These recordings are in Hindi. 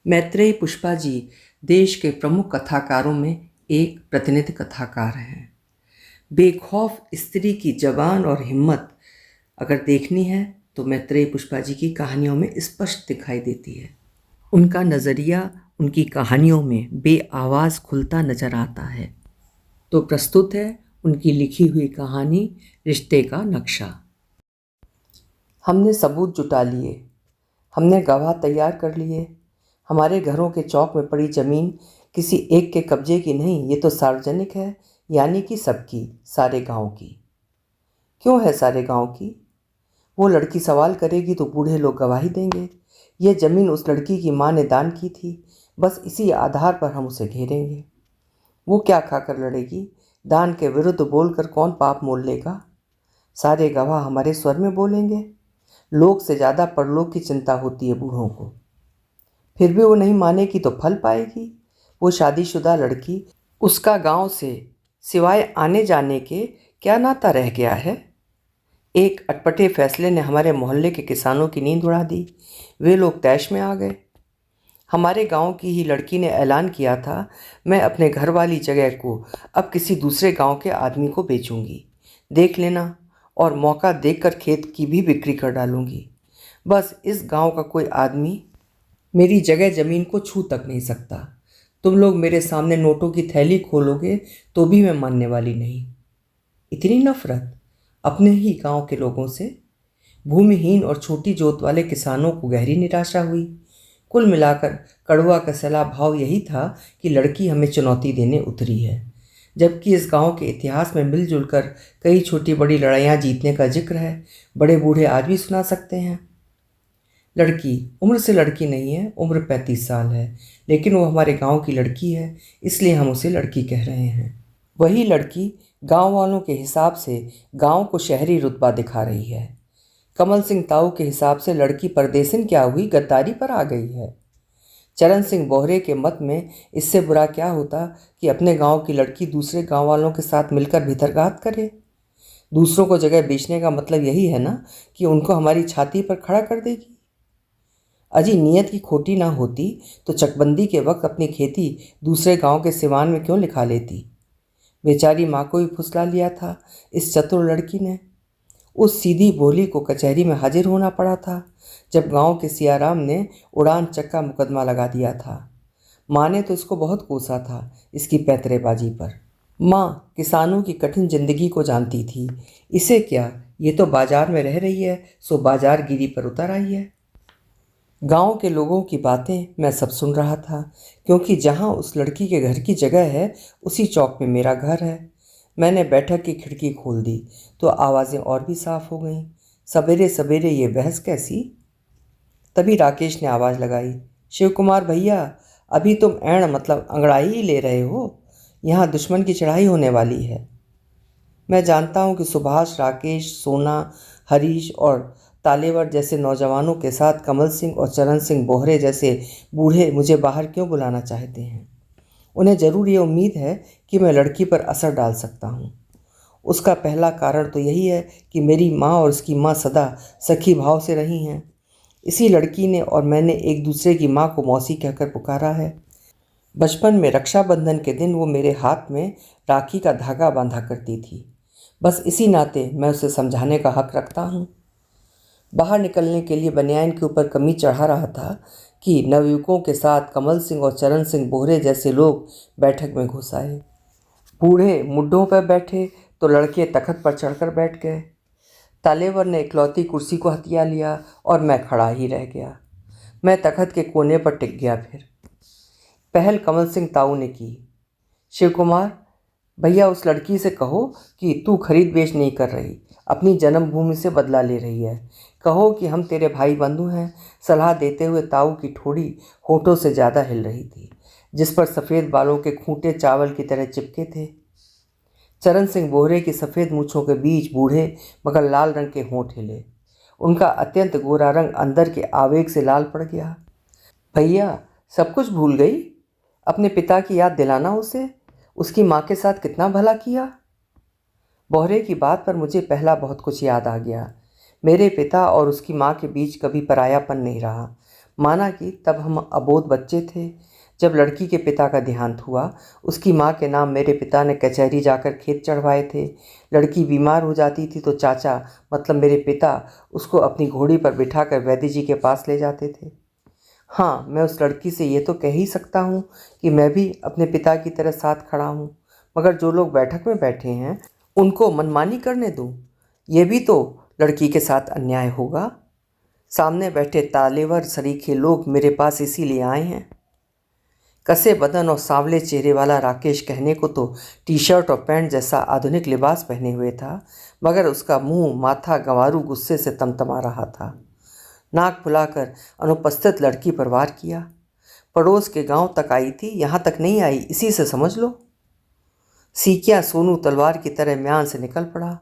मैत्रेयी पुष्पा जी देश के प्रमुख कथाकारों में एक प्रतिनिधि कथाकार हैं। बेखौफ स्त्री की जबान और हिम्मत अगर देखनी है तो मैत्रेयी पुष्पा जी की कहानियों में स्पष्ट दिखाई देती है। उनका नज़रिया उनकी कहानियों में बेआवाज़ खुलता नजर आता है। तो प्रस्तुत है उनकी लिखी हुई कहानी रिश्ते का नक्शा। हमने सबूत जुटा लिए, हमने गवाह तैयार कर लिए। हमारे घरों के चौक में पड़ी जमीन किसी एक के कब्जे की नहीं, ये तो सार्वजनिक है, यानी कि सबकी, सारे गांव की। क्यों है सारे गांव की? वो लड़की सवाल करेगी तो बूढ़े लोग गवाही देंगे। ये जमीन उस लड़की की माँ ने दान की थी, बस इसी आधार पर हम उसे घेरेंगे। वो क्या खाकर लड़ेगी? दान के विरुद्ध बोलकर कौन पाप मोल लेगा? सारे गवाह हमारे स्वर में बोलेंगे। लोक से ज़्यादा परलोक की चिंता होती है बूढ़ों को। फिर भी वो नहीं मानेगी तो फल पाएगी। वो शादीशुदा लड़की, उसका गांव से सिवाय आने जाने के क्या नाता रह गया है? एक अटपटे फैसले ने हमारे मोहल्ले के किसानों की नींद उड़ा दी। वे लोग तैश में आ गए। हमारे गांव की ही लड़की ने ऐलान किया था, मैं अपने घर वाली जगह को अब किसी दूसरे गांव के आदमी को बेचूंगी, देख लेना, और मौका देखकर खेत की भी बिक्री कर डालूंगी। बस इस गांव का कोई आदमी मेरी जगह ज़मीन को छू तक नहीं सकता। तुम लोग मेरे सामने नोटों की थैली खोलोगे तो भी मैं मानने वाली नहीं। इतनी नफरत अपने ही गांव के लोगों से। भूमिहीन और छोटी जोत वाले किसानों को गहरी निराशा हुई। कुल मिलाकर कड़वा का सलाह भाव यही था कि लड़की हमें चुनौती देने उतरी है, जबकि इस गांव के इतिहास में मिलजुल कर कई छोटी बड़ी लड़ाइयाँ जीतने का जिक्र है। बड़े बूढ़े आज भी सुना सकते हैं। लड़की उम्र से लड़की नहीं है, उम्र 35 साल है, लेकिन वो हमारे गांव की लड़की है, इसलिए हम उसे लड़की कह रहे हैं। वही लड़की गांव वालों के हिसाब से गांव को शहरी रुतबा दिखा रही है। कमल सिंह ताऊ के हिसाब से लड़की परदेसिन क्या हुई, गद्दारी पर आ गई है। चरण सिंह बोहरे के मत में इससे बुरा क्या होता कि अपने गांव की लड़की दूसरे गांव वालों के साथ मिलकर भीतरघात करे। दूसरों को जगह बेचने का मतलब यही है ना कि उनको हमारी छाती पर खड़ा कर देगी। अजी नीयत की खोटी ना होती तो चकबंदी के वक्त अपनी खेती दूसरे गांव के सिवान में क्यों लिखा लेती। बेचारी माँ को भी फुसला लिया था इस चतुर लड़की ने। उस सीधी भोली को कचहरी में हाजिर होना पड़ा था जब गांव के सियाराम ने उड़ान चक्का मुकदमा लगा दिया था। माँ ने तो इसको बहुत कोसा था, इसकी पैतरेबाजी पर। माँ किसानों की कठिन जिंदगी को जानती थी। इसे क्या, ये तो बाजार में रह रही है, सो बाजारगिरी पर उतर आई है। गांव के लोगों की बातें मैं सब सुन रहा था, क्योंकि जहां उस लड़की के घर की जगह है उसी चौक में मेरा घर है। मैंने बैठक की खिड़की खोल दी तो आवाज़ें और भी साफ हो गईं। सवेरे सवेरे ये बहस कैसी? तभी राकेश ने आवाज़ लगाई, शिव कुमार भैया, अभी तुम ऐण मतलब अंगड़ाई ही ले रहे हो? यहाँ दुश्मन की चढ़ाई होने वाली है। मैं जानता हूँ कि सुभाष, राकेश, सोना, हरीश और तालेवर जैसे नौजवानों के साथ कमल सिंह और चरण सिंह बोहरे जैसे बूढ़े मुझे बाहर क्यों बुलाना चाहते हैं। उन्हें ज़रूर ये उम्मीद है कि मैं लड़की पर असर डाल सकता हूँ। उसका पहला कारण तो यही है कि मेरी माँ और उसकी माँ सदा सखी भाव से रही हैं। इसी लड़की ने और मैंने एक दूसरे की माँ को मौसी कहकर पुकारा है। बचपन में रक्षाबंधन के दिन वो मेरे हाथ में राखी का धागा बांधा करती थी। बस इसी नाते मैं उसे समझाने का हक रखता हूँ। बाहर निकलने के लिए बनियान के ऊपर कमीज चढ़ा रहा था कि नवयुवकों के साथ कमल सिंह और चरण सिंह बोहरे जैसे लोग बैठक में घुस आए। बूढ़े मुड्ढों पर बैठे तो लड़के तख्त पर चढ़कर बैठ गए। तालेवर ने इकलौती कुर्सी को हथिया लिया और मैं खड़ा ही रह गया। मैं तख्त के कोने पर टिक गया। फिर पहल कमल सिंह ताऊ ने की, शिव कुमार भैया, उस लड़की से कहो कि तू खरीद बेच नहीं कर रही, अपनी जन्मभूमि से बदला ले रही है। कहो कि हम तेरे भाई बंधु हैं। सलाह देते हुए ताऊ की ठोड़ी होठों से ज़्यादा हिल रही थी, जिस पर सफ़ेद बालों के खूंटे चावल की तरह चिपके थे। चरण सिंह बोहरे की सफ़ेद मूँछों के बीच बूढ़े मगर लाल रंग के होंठ हिले। उनका अत्यंत गोरा रंग अंदर के आवेग से लाल पड़ गया। भैया, सब कुछ भूल गई? अपने पिता की याद दिलाना उसे, उसकी माँ के साथ कितना भला किया। बोहरे की बात पर मुझे पहला बहुत कुछ याद आ गया। मेरे पिता और उसकी माँ के बीच कभी परायापन नहीं रहा। माना कि तब हम अबोध बच्चे थे। जब लड़की के पिता का देहांत हुआ, उसकी माँ के नाम मेरे पिता ने कचहरी जाकर खेत चढ़वाए थे। लड़की बीमार हो जाती थी तो चाचा मतलब मेरे पिता उसको अपनी घोड़ी पर बिठाकर वैद्य जी के पास ले जाते थे। हाँ, मैं उस लड़की से ये तो कह ही सकता हूँ कि मैं भी अपने पिता की तरह साथ खड़ा हूँ, मगर जो लोग बैठक में बैठे हैं उनको मनमानी करने दूँ, ये भी तो लड़की के साथ अन्याय होगा। सामने बैठे तालेवर सरीखे लोग मेरे पास इसीलिए आए हैं। कसे बदन और सांवले चेहरे वाला राकेश कहने को तो टी शर्ट और पैंट जैसा आधुनिक लिबास पहने हुए था, मगर उसका मुंह माथा गंवारू गुस्से से तमतमा रहा था। नाक फुलाकर अनुपस्थित लड़की पर वार किया। पड़ोस के गांव तक आई थी, यहाँ तक नहीं आई, इसी से समझ लो। सीकिया सोनू तलवार की तरह म्यान से निकल पड़ा।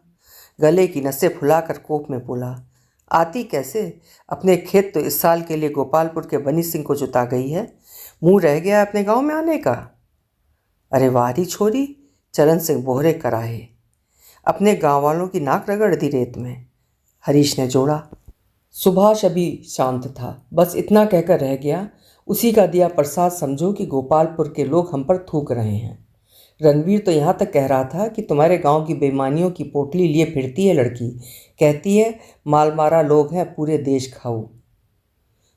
गले की नसें फुलाकर कोप में बोला, आती कैसे? अपने खेत तो इस साल के लिए गोपालपुर के बनी सिंह को जुता गई है, मुंह रह गया अपने गांव में आने का। अरे वारी छोरी, चरण सिंह बोहरे कराहे, अपने गांव वालों की नाक रगड़ दी रेत में, हरीश ने जोड़ा। सुभाष अभी शांत था, बस इतना कहकर रह गया, उसी का दिया प्रसाद समझो कि गोपालपुर के लोग हम पर थूक रहे हैं। रणवीर तो यहाँ तक कह रहा था कि तुम्हारे गांव की बेईमानियों की पोटली लिए फिरती है लड़की, कहती है मालमारा लोग हैं, पूरे देश खाओ।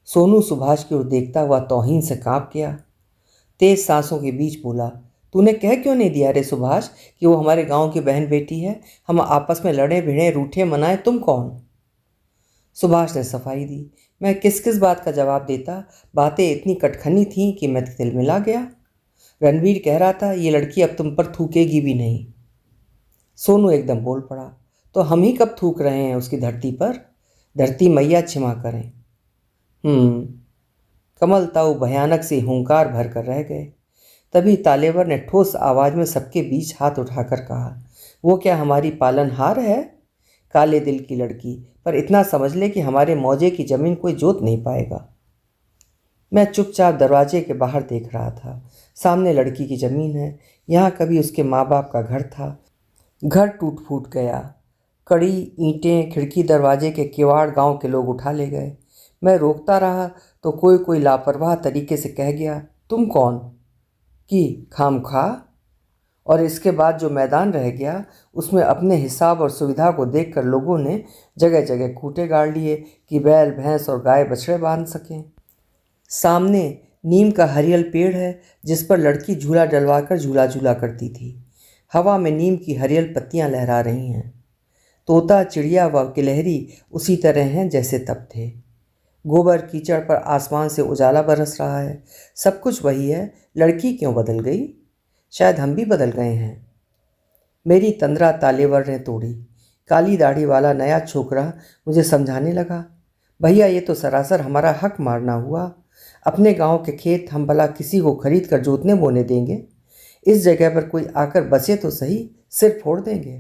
सोनू सुभाष की ओर देखता हुआ तौहीन से काँप गया। तेज सांसों के बीच बोला, तूने कह क्यों नहीं दिया रे सुभाष कि वो हमारे गांव की बहन बेटी है? हम आपस में लड़े भिड़े रूठे मनाए, तुम कौन? सुभाष ने सफाई दी, मैं किस किस बात का जवाब देता, बातें इतनी कटखनी थीं कि मैं तिलमिला गया। रणवीर कह रहा था ये लड़की अब तुम पर थूकेगी भी नहीं। सोनू एकदम बोल पड़ा, तो हम ही कब थूक रहे हैं उसकी धरती पर? धरती मैया क्षमा करें। कमल ताऊ भयानक से हुंकार भर कर रह गए। तभी तालेवर ने ठोस आवाज में सबके बीच हाथ उठाकर कहा, वो क्या हमारी पालनहार है? काले दिल की लड़की, पर इतना समझ ले कि हमारे मौजे की जमीन कोई जोत नहीं पाएगा। मैं चुपचाप दरवाजे के बाहर देख रहा था। सामने लड़की की ज़मीन है, यहाँ कभी उसके माँ बाप का घर था। घर टूट फूट गया, कड़ी ईंटें खिड़की दरवाजे के किवाड़ गांव के लोग उठा ले गए। मैं रोकता रहा तो कोई लापरवाह तरीके से कह गया, तुम कौन कि खामखा। और इसके बाद जो मैदान रह गया उसमें अपने हिसाब और सुविधा को देखकर लोगों ने जगह जगह खूंटे गाड़ लिए कि बैल भैंस और गाय बछड़े बांध सकें। सामने नीम का हरियल पेड़ है जिस पर लड़की झूला डलवाकर झूला झूला करती थी। हवा में नीम की हरियल पत्तियां लहरा रही हैं। तोता चिड़िया व गिलहरी उसी तरह हैं जैसे तब थे। गोबर कीचड़ पर आसमान से उजाला बरस रहा है। सब कुछ वही है, लड़की क्यों बदल गई? शायद हम भी बदल गए हैं। मेरी तंद्रा तालेवर ने तोड़ी। काली दाढ़ी वाला नया छोकरा मुझे समझाने लगा, भैया ये तो सरासर हमारा हक मारना हुआ। अपने गांव के खेत हम भला किसी को खरीद कर जोतने बोने देंगे? इस जगह पर कोई आकर बसे तो सही, सिर फोड़ देंगे।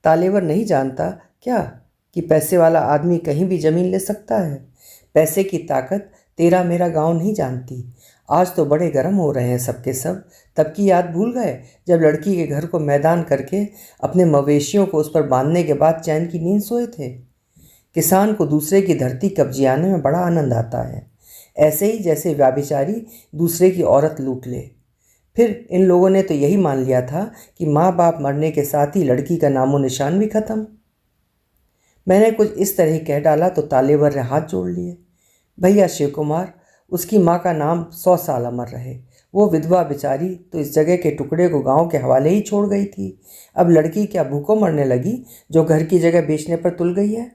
तालेवर नहीं जानता क्या कि पैसे वाला आदमी कहीं भी ज़मीन ले सकता है? पैसे की ताकत तेरा मेरा गांव नहीं जानती। आज तो बड़े गर्म हो रहे हैं सबके सब, तब की याद भूल गए जब लड़की के घर को मैदान करके अपने मवेशियों को उस पर बांधने के बाद चैन की नींद सोए थे। किसान को दूसरे की धरती कब्जियाने में बड़ा आनंद आता है, ऐसे ही जैसे व्याभिचारी दूसरे की औरत लूट ले। फिर इन लोगों ने तो यही मान लिया था कि माँ बाप मरने के साथ ही लड़की का नामो निशान भी खत्म। मैंने कुछ इस तरह कह डाला तो तालेवर ने हाथ जोड़ लिए, भैया शिव कुमार, उसकी माँ का नाम 100 साल अमर रहे। वो विधवा बेचारी तो इस जगह के टुकड़े को गांव के हवाले ही छोड़ गई थी। अब लड़की क्या भूखों मरने लगी जो घर की जगह बेचने पर तुल गई है?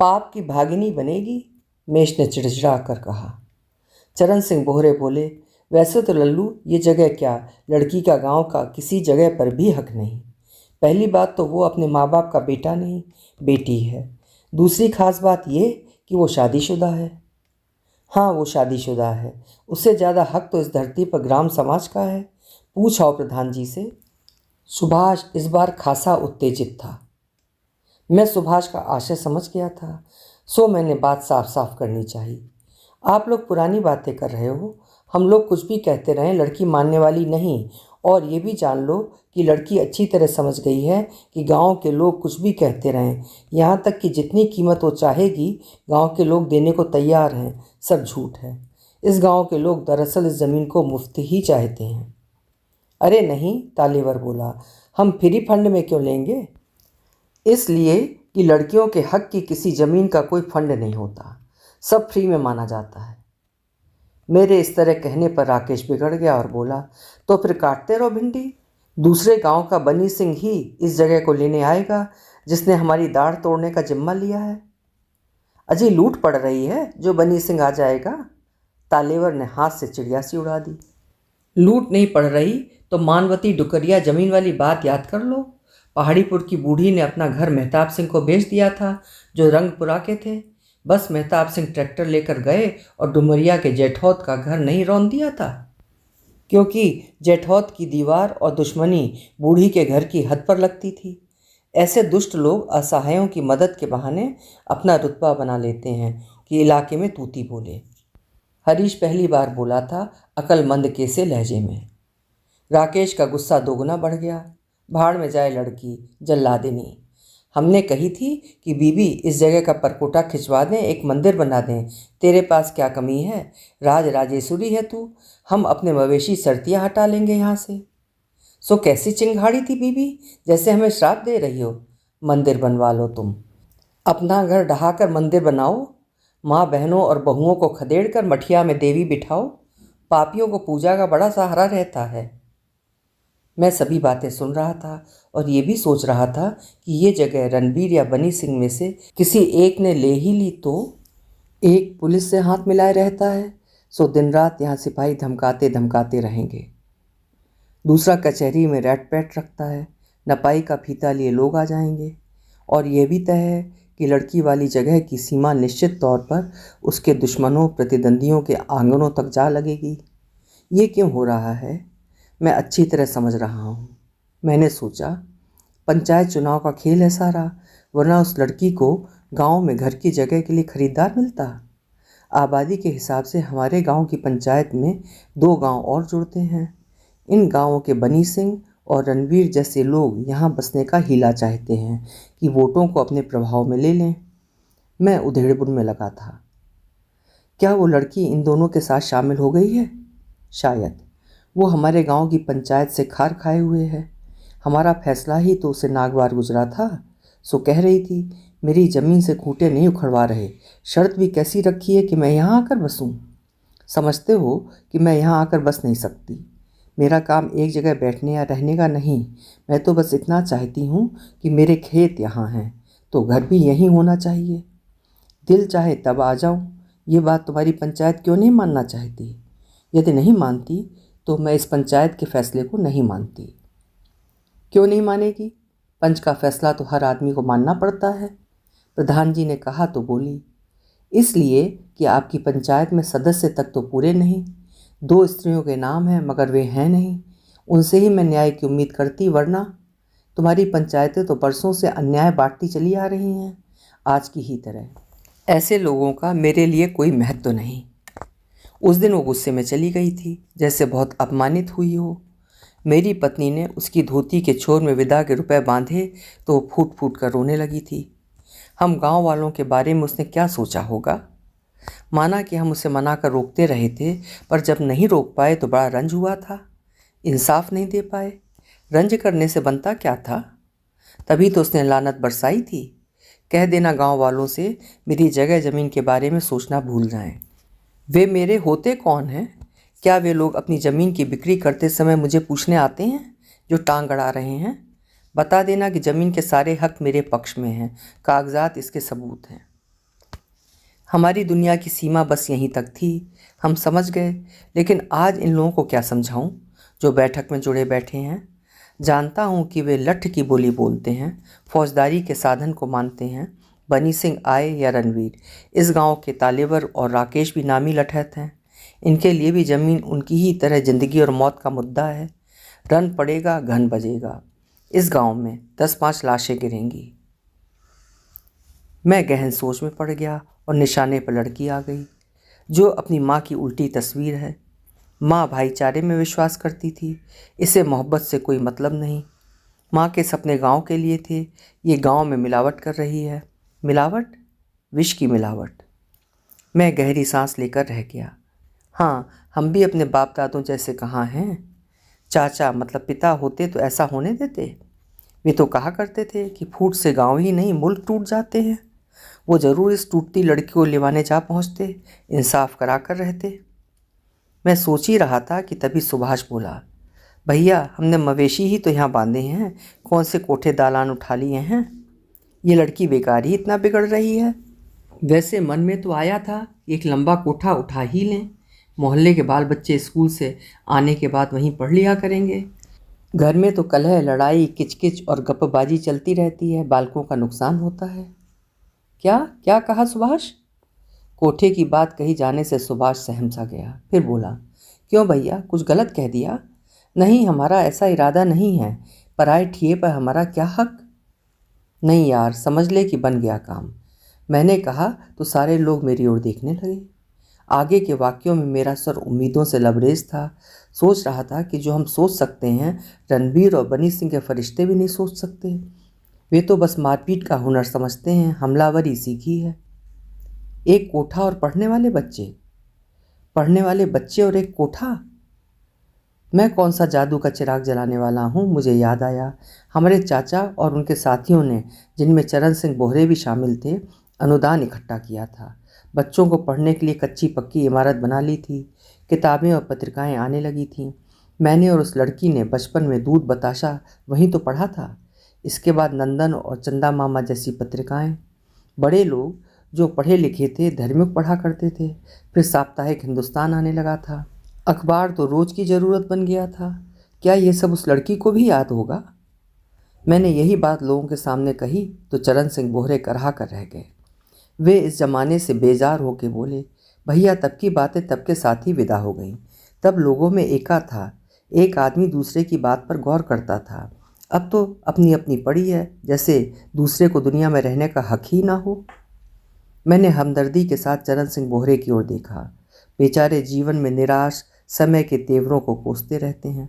पाप की भागिनी बनेगी, मेष ने चिड़चिड़ा कर कहा। चरण सिंह बोहरे बोले, वैसे तो लल्लू ये जगह क्या लड़की का गांव का किसी जगह पर भी हक नहीं। पहली बात तो वो अपने माँ बाप का बेटा नहीं बेटी है। दूसरी खास बात ये कि वो शादीशुदा है। हाँ, वो शादीशुदा है। उससे ज़्यादा हक तो इस धरती पर ग्राम समाज का है। पूछ आओ प्रधान जी से। सुभाष इस बार खासा उत्तेजित था। मैं सुभाष का आशय समझ गया था, सो मैंने बात साफ साफ करनी चाहिए। आप लोग पुरानी बातें कर रहे हो, हम लोग कुछ भी कहते रहें लड़की मानने वाली नहीं और ये भी जान लो कि लड़की अच्छी तरह समझ गई है कि गांव के लोग कुछ भी कहते रहें, यहाँ तक कि जितनी कीमत वो चाहेगी गांव के लोग देने को तैयार हैं, सब झूठ है। इस गांव के लोग दरअसल इस ज़मीन को मुफ्त ही चाहते हैं। अरे नहीं, तालेवर बोला, हम फ्री फंड में क्यों लेंगे? इसलिए कि लड़कियों के हक की किसी ज़मीन का कोई फंड नहीं होता, सब फ्री में माना जाता है। मेरे इस तरह कहने पर राकेश बिगड़ गया और बोला, तो फिर काटते रहो भिंडी। दूसरे गांव का बनी सिंह ही इस जगह को लेने आएगा जिसने हमारी दाढ़ तोड़ने का जिम्मा लिया है। अजी लूट पड़ रही है जो बनी सिंह आ जाएगा? तालेवर ने हाथ से चिड़िया सी उड़ा दी। लूट नहीं पड़ रही तो मानवती डुकरिया जमीन वाली बात याद कर लो। पहाड़ीपुर की बूढ़ी ने अपना घर मेहताब सिंह को बेच दिया था जो रंगपुरा के थे। बस मेहताब सिंह ट्रैक्टर लेकर गए और डुमरिया के जेठौत का घर नहीं रौंद दिया था, क्योंकि जेठौत की दीवार और दुश्मनी बूढ़ी के घर की हद पर लगती थी। ऐसे दुष्ट लोग असहायों की मदद के बहाने अपना रुतबा बना लेते हैं कि इलाके में तूती बोले। हरीश पहली बार बोला था अक्लमंद के से लहजे में। राकेश का गुस्सा दोगुना बढ़ गया। भाड़ में जाए लड़की, जल्लादिनी। हमने कही थी कि बीबी इस जगह का परकोटा खिंचवा दें, एक मंदिर बना दें। तेरे पास क्या कमी है? राज राजेश्वरी है तू। हम अपने मवेशी सर्तियाँ हटा लेंगे यहाँ से। सो कैसी चिंगाड़ी थी बीबी, जैसे हमें श्राप दे रही हो। मंदिर बनवा लो तुम, अपना घर ढहाकर मंदिर बनाओ। माँ बहनों और बहुओं को खदेड़ कर मठिया में देवी बिठाओ। पापियों को पूजा का बड़ा सहारा रहता है। मैं सभी बातें सुन रहा था और ये भी सोच रहा था कि ये जगह रणबीर या बनी सिंह में से किसी एक ने ले ही ली तो। एक पुलिस से हाथ मिलाए रहता है, सो दिन रात यहाँ सिपाही धमकाते धमकाते रहेंगे। दूसरा कचहरी में रैट पैट रखता है, नपाई का फीता लिए लोग आ जाएंगे। और यह भी तय है कि लड़की वाली जगह की सीमा निश्चित तौर पर उसके दुश्मनों प्रतिद्वंदियों के आंगनों तक जा लगेगी। ये क्यों हो रहा है मैं अच्छी तरह समझ रहा हूँ। मैंने सोचा पंचायत चुनाव का खेल है सारा, वरना उस लड़की को गांव में घर की जगह के लिए खरीदार मिलता। आबादी के हिसाब से हमारे गांव की पंचायत में 2 गांव और जुड़ते हैं। इन गांवों के बनी सिंह और रणवीर जैसे लोग यहाँ बसने का हीला चाहते हैं कि वोटों को अपने प्रभाव में ले लें। मैं उधेड़बुन में लगा था। क्या वो लड़की इन दोनों के साथ शामिल हो गई है? शायद। वो हमारे गांव की पंचायत से खार खाए हुए है। हमारा फैसला ही तो उसे नागवार गुजरा था। सो कह रही थी मेरी ज़मीन से खूंटे नहीं उखड़वा रहे, शर्त भी कैसी रखी है कि मैं यहाँ आकर बसूँ। समझते हो कि मैं यहाँ आकर बस नहीं सकती। मेरा काम एक जगह बैठने या रहने का नहीं। मैं तो बस इतना चाहती हूँ कि मेरे खेत यहाँ हैं तो घर भी यहीं होना चाहिए। दिल चाहे तब आ जाऊँ। ये बात तुम्हारी पंचायत क्यों नहीं मानना चाहती? यदि नहीं मानती तो मैं इस पंचायत के फैसले को नहीं मानती। क्यों नहीं मानेगी? पंच का फैसला तो हर आदमी को मानना पड़ता है। प्रधान जी ने कहा तो बोली। इसलिए कि आपकी पंचायत में सदस्य तक तो पूरे नहीं। 2 स्त्रियों के नाम हैं मगर वे हैं नहीं। उनसे ही मैं न्याय की उम्मीद करती, वरना तुम्हारी पंचायतें तो बरसों से अन्याय बांटती चली आ रही हैं, आज की ही तरह। ऐसे लोगों का मेरे लिए कोई महत्व नहीं। उस दिन वो गुस्से में चली गई थी, जैसे बहुत अपमानित हुई हो। मेरी पत्नी ने उसकी धोती के छोर में विदा के रुपए बांधे तो वो फूट फूट कर रोने लगी थी। हम गांव वालों के बारे में उसने क्या सोचा होगा? माना कि हम उसे मना कर रोकते रहे थे, पर जब नहीं रोक पाए तो बड़ा रंज हुआ था। इंसाफ नहीं दे पाए। रंज करने से बनता क्या था? तभी तो उसने लानत बरसाई थी। कह देना गांव वालों से मेरी जगह ज़मीन के बारे में सोचना भूल जाएं। वे मेरे होते कौन हैं? क्या वे लोग अपनी ज़मीन की बिक्री करते समय मुझे पूछने आते हैं जो टांग अड़ा रहे हैं? बता देना कि ज़मीन के सारे हक मेरे पक्ष में हैं, कागजात इसके सबूत हैं। हमारी दुनिया की सीमा बस यहीं तक थी, हम समझ गए। लेकिन आज इन लोगों को क्या समझाऊं जो बैठक में जुड़े बैठे हैं। जानता हूं कि वे लठ की बोली बोलते हैं, फौजदारी के साधन को मानते हैं। बनी सिंह आए या रणवीर, इस गांव के तालेवर और राकेश भी नामी लठैत हैं। इनके लिए भी ज़मीन उनकी ही तरह ज़िंदगी और मौत का मुद्दा है। रन पड़ेगा, घन बजेगा। इस गांव में 10-5 लाशें गिरेंगी। मैं गहन सोच में पड़ गया और निशाने पर लड़की आ गई, जो अपनी माँ की उल्टी तस्वीर है। माँ भाईचारे में विश्वास करती थी, इसे मोहब्बत से कोई मतलब नहीं। माँ के सपने गांव के लिए थे, ये गांव में मिलावट कर रही है। मिलावट, विष की मिलावट। मैं गहरी सांस लेकर रह गया। हाँ, हम भी अपने बाप दादों जैसे कहाँ हैं। चाचा मतलब पिता होते तो ऐसा होने देते। वे तो कहा करते थे कि फूट से गांव ही नहीं मुल्क टूट जाते हैं। वो ज़रूर इस टूटती लड़की को लिवाने जा पहुँचते, इंसाफ करा कर रहते। मैं सोच ही रहा था कि तभी सुभाष बोला, भैया हमने मवेशी ही तो यहाँ बांधे हैं, कौन से कोठे दालान उठा लिए हैं। ये लड़की बेकार ही इतना बिगड़ रही है। वैसे मन में तो आया था एक लंबा कोठा उठा ही लें, मोहल्ले के बाल बच्चे स्कूल से आने के बाद वहीं पढ़ लिया करेंगे। घर में तो कलह लड़ाई किचकिच और गप्पबाजी चलती रहती है, बालकों का नुकसान होता है। क्या क्या कहा सुभाष? कोठे की बात कही जाने से सुभाष सहम सा गया, फिर बोला, क्यों भैया, कुछ गलत कह दिया? नहीं, हमारा ऐसा इरादा नहीं है, पराए ठिए पर हमारा क्या हक। नहीं यार, समझ ले कि बन गया काम। मैंने कहा तो सारे लोग मेरी ओर देखने लगे। आगे के वाक्यों में मेरा सर उम्मीदों से लबरेज था। सोच रहा था कि जो हम सोच सकते हैं रणबीर और बनी सिंह के फरिश्ते भी नहीं सोच सकते। वे तो बस मारपीट का हुनर समझते हैं, हमलावरी सीखी है। एक कोठा और पढ़ने वाले बच्चे, पढ़ने वाले बच्चे और एक कोठा। मैं कौन सा जादू का चिराग जलाने वाला हूँ। मुझे याद आया, हमारे चाचा और उनके साथियों ने, जिनमें चरण सिंह बोहरे भी शामिल थे, अनुदान इकट्ठा किया था। बच्चों को पढ़ने के लिए कच्ची पक्की इमारत बना ली थी। किताबें और पत्रिकाएं आने लगी थीं। मैंने और उस लड़की ने बचपन में दूध बताशा वहीं तो पढ़ा था। इसके बाद नंदन और चंदा मामा जैसी पत्रिकाएं। बड़े लोग जो पढ़े लिखे थे धर्मिक पढ़ा करते थे। फिर साप्ताहिक हिंदुस्तान आने लगा था। अखबार तो रोज़ की ज़रूरत बन गया था। क्या ये सब उस लड़की को भी याद होगा? मैंने यही बात लोगों के सामने कही तो चरण सिंह बोहरे करहा कर रह गए। वे इस ज़माने से बेजार होके बोले, भैया तब की बातें तब के साथ ही विदा हो गईं। तब लोगों में एका था, एक आदमी दूसरे की बात पर गौर करता था। अब तो अपनी अपनी पड़ी है, जैसे दूसरे को दुनिया में रहने का हक ही ना हो। मैंने हमदर्दी के साथ चरण सिंह बोहरे की ओर देखा। बेचारे जीवन में निराश समय के तेवरों को कोसते रहते हैं।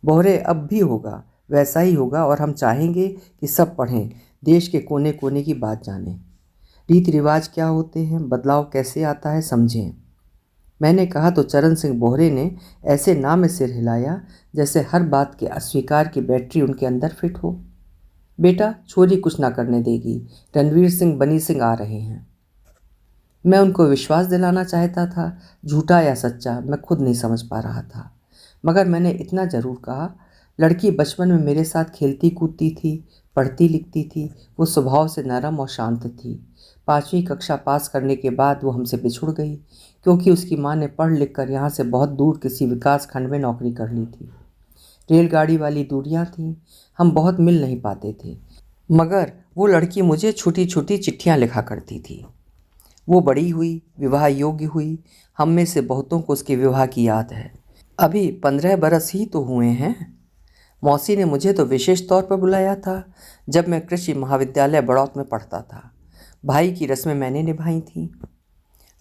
बोहरे, अब भी होगा, वैसा ही होगा, और हम चाहेंगे कि सब पढ़ें, देश के कोने कोने की बात जानें, रीति रिवाज क्या होते हैं, बदलाव कैसे आता है, समझें। मैंने कहा तो चरण सिंह बोहरे ने ऐसे ना में सिर हिलाया जैसे हर बात के अस्वीकार की बैटरी उनके अंदर फिट हो। बेटा, छोरी कुछ ना करने देगी, रणवीर सिंह बनी सिंह आ रहे हैं। मैं उनको विश्वास दिलाना चाहता था, झूठा या सच्चा मैं खुद नहीं समझ पा रहा था, मगर मैंने इतना ज़रूर कहा, लड़की बचपन में मेरे साथ खेलती कूदती थी, पढ़ती लिखती थी, वो स्वभाव से नरम और शांत थी। 5वीं कक्षा पास करने के बाद वो हमसे बिछुड़ गई, क्योंकि उसकी माँ ने पढ़ लिख कर यहाँ से बहुत दूर किसी विकास खंड में नौकरी कर ली थी। रेलगाड़ी वाली दूरियाँ थीं, हम बहुत मिल नहीं पाते थे, मगर वो लड़की मुझे छोटी छोटी चिट्ठियाँ लिखा करती थी। वो बड़ी हुई, विवाह योग्य हुई। हम में से बहुतों को उसके विवाह की याद है। अभी 15 बरस ही तो हुए हैं। मौसी ने मुझे तो विशेष तौर पर बुलाया था जब मैं कृषि महाविद्यालय बड़ौत में पढ़ता था। भाई की रस्में मैंने निभाई थीं।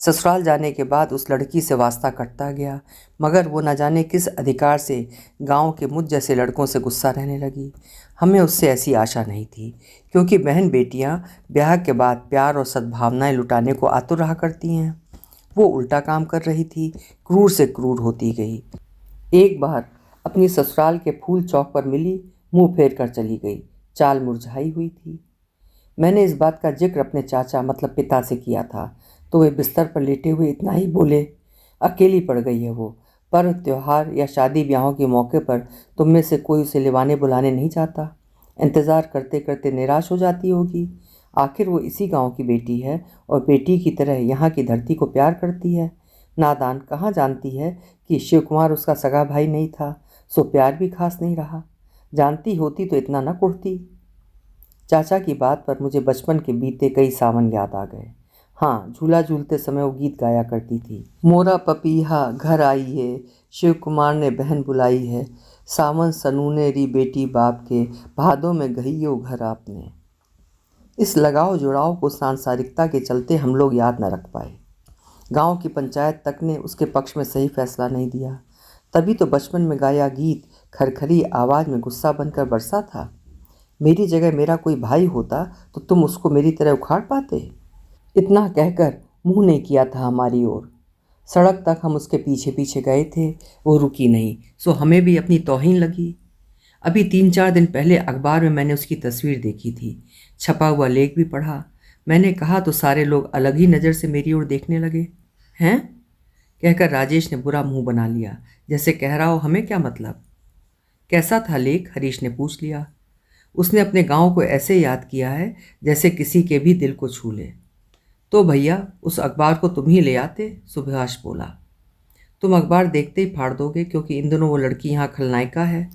ससुराल जाने के बाद उस लड़की से वास्ता कटता गया, मगर वो न जाने किस अधिकार से गांव के मुझ जैसे लड़कों से गुस्सा रहने लगी। हमें उससे ऐसी आशा नहीं थी, क्योंकि बहन बेटियां ब्याह के बाद प्यार और सद्भावनाएं लुटाने को आतुर रहा करती हैं। वो उल्टा काम कर रही थी, क्रूर से क्रूर होती गई। एक बार अपनी ससुराल के फूल चौक पर मिली, मुंह फेर कर चली गई, चाल मुरझाई हुई थी। मैंने इस बात का जिक्र अपने चाचा मतलब पिता से किया था, तो वे बिस्तर पर लेटे हुए इतना ही बोले, अकेली पड़ गई है वो। पर्व त्योहार या शादी ब्याहों के मौके पर तुम में से कोई उसे लिवाने बुलाने नहीं जाता। इंतज़ार करते करते निराश हो जाती होगी। आखिर वो इसी गांव की बेटी है और बेटी की तरह यहाँ की धरती को प्यार करती है। नादान कहाँ जानती है कि शिव कुमार उसका सगा भाई नहीं था, सो प्यार भी खास नहीं रहा। जानती होती तो इतना न कुढ़ती। चाचा की बात पर मुझे बचपन के बीते कई सावन याद आ गए। हाँ, झूला झूलते समय वो गीत गाया करती थी, मोरा पपीहा घर आई है, शिव कुमार ने बहन बुलाई है, सावन सनूने री बेटी बाप के, भादों में गहियो घर आपने। इस लगाव जुड़ाव को सांसारिकता के चलते हम लोग याद न रख पाए। गांव की पंचायत तक ने उसके पक्ष में सही फैसला नहीं दिया। तभी तो बचपन में गाया गीत खरखरी आवाज़ में गुस्सा बनकर बरसा था। मेरी जगह मेरा कोई भाई होता तो तुम उसको मेरी तरह उखाड़ पाते? इतना कहकर मुंह नहीं किया था हमारी ओर। सड़क तक हम उसके पीछे पीछे गए थे, वो रुकी नहीं, सो हमें भी अपनी तौहीन लगी। अभी 3-4 दिन पहले अखबार में मैंने उसकी तस्वीर देखी थी, छपा हुआ लेख भी पढ़ा। मैंने कहा तो सारे लोग अलग ही नज़र से मेरी ओर देखने लगे। हैं? कहकर राजेश ने बुरा मुंह बना लिया, जैसे कह रहा हो हमें क्या मतलब। कैसा था लेख? हरीश ने पूछ लिया। उसने अपने गांव को ऐसे याद किया है जैसे किसी के भी दिल को छू ले। तो भैया उस अखबार को तुम ही ले आते, सुभाष बोला। तुम अखबार देखते ही फाड़ दोगे क्योंकि इन दिनों वो लड़की यहाँ खलनायिका है।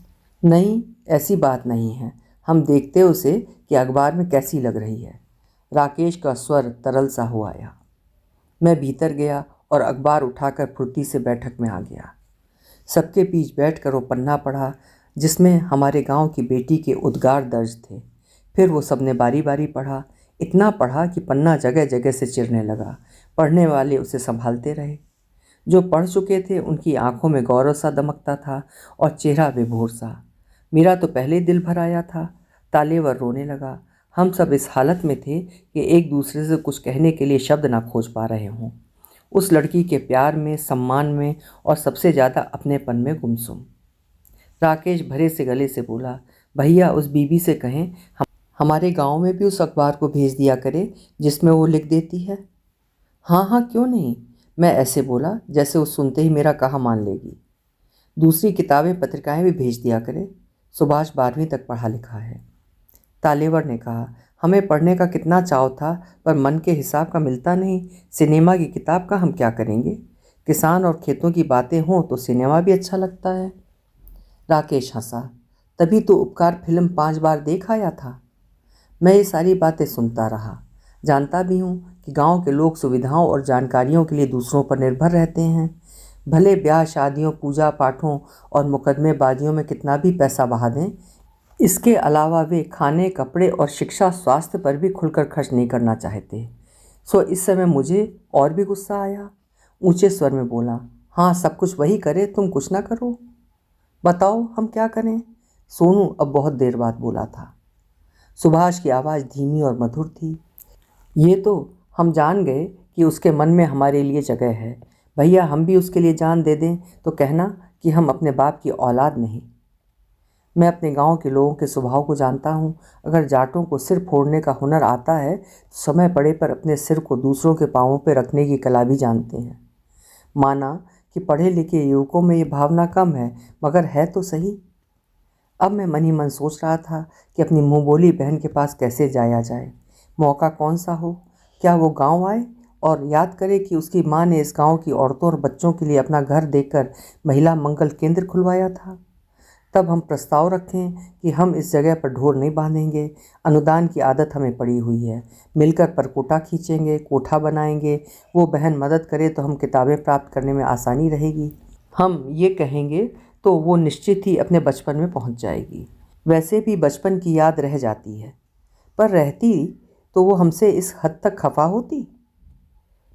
नहीं, ऐसी बात नहीं है। हम देखते उसे कि अखबार में कैसी लग रही है। राकेश का स्वर तरल सा हो आया। मैं भीतर गया और अखबार उठाकर फुर्ती से बैठक में आ गया। सबके बीच बैठकर वो पन्ना पढ़ा जिसमें हमारे गांव की बेटी के उद्गार दर्ज थे। फिर वो सबने बारी बारी पढ़ा। इतना पढ़ा कि पन्ना जगह जगह से चिरने लगा। पढ़ने वाले उसे संभालते रहे। जो पढ़ चुके थे उनकी आंखों में गौरव सा दमकता था और चेहरा विभोर सा। मेरा तो पहले दिल भर आया था। तालेवर रोने लगा। हम सब इस हालत में थे कि एक दूसरे से कुछ कहने के लिए शब्द ना खोज पा रहे हों। उस लड़की के प्यार में, सम्मान में और सबसे ज़्यादा अपनेपन में गुमसुम। राकेश भरे से गले से बोला, भैया उस बीबी से कहें हमारे गांव में भी उस अखबार को भेज दिया करे जिसमें वो लिख देती है। हाँ हाँ क्यों नहीं, मैं ऐसे बोला जैसे वो सुनते ही मेरा कहा मान लेगी। दूसरी किताबें पत्रिकाएं भी भेज दिया करे। सुभाष 12वीं तक पढ़ा लिखा है। तालेवर ने कहा, हमें पढ़ने का कितना चाव था पर मन के हिसाब का मिलता नहीं। सिनेमा की किताब का हम क्या करेंगे? किसान और खेतों की बातें हों तो सिनेमा भी अच्छा लगता है। राकेश हंसा। तभी तो उपकार फिल्म 5 बार देख आया था। मैं ये सारी बातें सुनता रहा। जानता भी हूँ कि गांव के लोग सुविधाओं और जानकारियों के लिए दूसरों पर निर्भर रहते हैं। भले ब्याह शादियों, पूजा पाठों और मुकदमेबाजियों में कितना भी पैसा बहा दें, इसके अलावा वे खाने, कपड़े और शिक्षा स्वास्थ्य पर भी खुलकर खर्च नहीं करना चाहते। सो इस समय मुझे और भी गुस्सा आया। ऊंचे स्वर में बोला, हाँ सब कुछ वही करे, तुम कुछ ना करो। बताओ हम क्या करें? सोनू अब बहुत देर बाद बोला था। सुभाष की आवाज़ धीमी और मधुर थी। ये तो हम जान गए कि उसके मन में हमारे लिए जगह है। भैया हम भी उसके लिए जान दे दें तो कहना कि हम अपने बाप की औलाद नहीं। मैं अपने गांव के लोगों के स्वभाव को जानता हूँ। अगर जाटों को सिर फोड़ने का हुनर आता है तो समय पड़े पर अपने सिर को दूसरों के पाँवों पर रखने की कला भी जानते हैं। माना कि पढ़े लिखे युवकों में ये भावना कम है, मगर है तो सही। अब मैं मन ही मन सोच रहा था कि अपनी मुँह बोली बहन के पास कैसे जाया जाए। मौका कौन सा हो? क्या वो गांव आए और याद करे कि उसकी माँ ने इस गांव की औरतों और बच्चों के लिए अपना घर देकर महिला मंगल केंद्र खुलवाया था? तब हम प्रस्ताव रखें कि हम इस जगह पर ढोर नहीं बांधेंगे। अनुदान की आदत हमें पड़ी हुई है। मिलकर परकोटा खींचेंगे, कोठा बनाएंगे। वो बहन मदद करे तो हम किताबें प्राप्त करने में आसानी रहेगी। हम ये कहेंगे तो वो निश्चित ही अपने बचपन में पहुंच जाएगी। वैसे भी बचपन की याद रह जाती है, पर रहती तो वो हमसे इस हद तक खफा होती?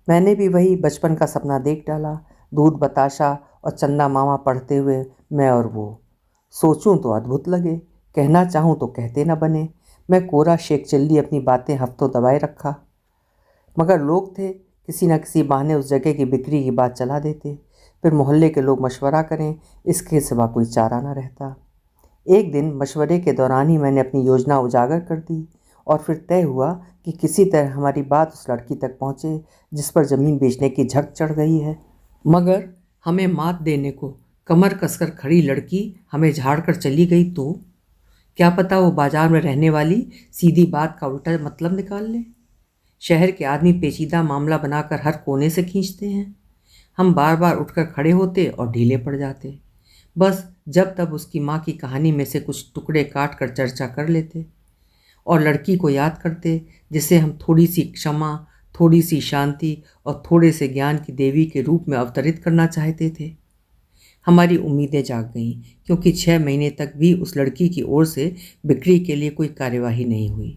मैंने भी वही बचपन का सपना देख डाला। दूध बताशा और चंदा मामा पढ़ते हुए मैं और वो। सोचूं तो अद्भुत लगे, कहना चाहूँ तो कहते न बने। मैं कोरा शेख चिल्ली अपनी बातें हफ्तों दबाए रखा, मगर लोग थे किसी न किसी बहाने उस जगह की बिक्री की बात चला देते। फिर मोहल्ले के लोग मशवरा करें, इसके सिवा कोई चारा न रहता। एक दिन मशवरे के दौरान ही मैंने अपनी योजना उजागर कर दी और फिर तय हुआ कि किसी तरह हमारी बात उस लड़की तक पहुँचे जिस पर ज़मीन बेचने की झक चढ़ गई है। मगर हमें मात देने को कमर कसकर खड़ी लड़की हमें झाड़ कर चली गई तो क्या पता वो बाजार में रहने वाली सीधी बात का उल्टा मतलब निकाल ले। शहर के आदमी पेचीदा मामला बनाकर हर कोने से खींचते हैं। हम बार बार उठकर खड़े होते और ढीले पड़ जाते। बस जब तब उसकी माँ की कहानी में से कुछ टुकड़े काट कर चर्चा कर लेते और लड़की को याद करते जिसे हम थोड़ी सी क्षमा, थोड़ी सी शांति और थोड़े से ज्ञान की देवी के रूप में अवतरित करना चाहते थे। हमारी उम्मीदें जाग गईं क्योंकि 6 महीने तक भी उस लड़की की ओर से बिक्री के लिए कोई कार्यवाही नहीं हुई।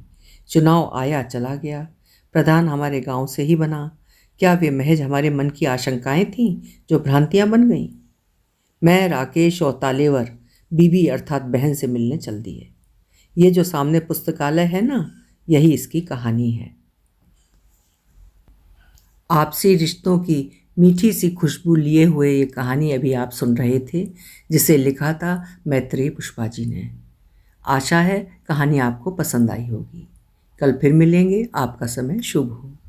चुनाव आया चला गया, प्रधान हमारे गांव से ही बना। क्या वे महज हमारे मन की आशंकाएं थीं जो भ्रांतियां बन गईं? मैं, राकेश और तालेवर बीबी अर्थात बहन से मिलने चल दिए। ये जो सामने पुस्तकालय है ना, यही इसकी कहानी है। आपसी रिश्तों की मीठी सी खुशबू लिए हुए ये कहानी अभी आप सुन रहे थे, जिसे लिखा था मैत्रेयी पुष्पा जी ने। आशा है कहानी आपको पसंद आई होगी। कल फिर मिलेंगे। आपका समय शुभ हो।